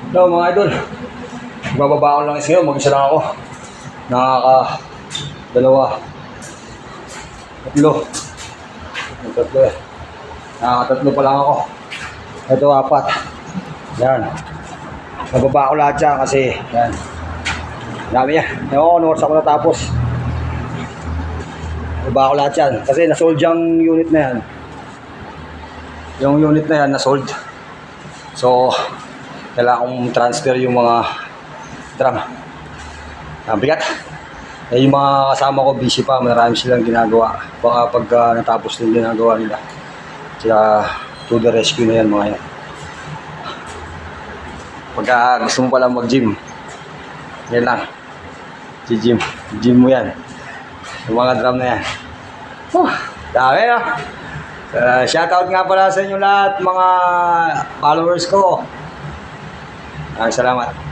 Hello mga idol. Bababa ko lang ngayon, mag-isa lang ako. Dalawa. Tatlo. Tatlo eh. Nakakatatlo pa lang ako. Ito apat. Yan. Bababa ko lahat siya kasi yan. Dami yan. Ewan ko, oras ako natapos. Bababa ko lahat yan. Kasi nasold yung unit na yan. Yung unit na yan nasold. So, kailangan kong transfer yung mga drum. Bigat. Eh, yung mga kasama ko busy pa, marami silang ginagawa. Baka pag natapos din ginagawa nila. Kaya to the rescue na yan mga yan. Pagka gusto mo palang mag-gym, yan lang. Gym mo yan. Yung mga drum na yan. Dami ah. Shoutout nga pala sa inyo lahat, mga followers ko. Salamat.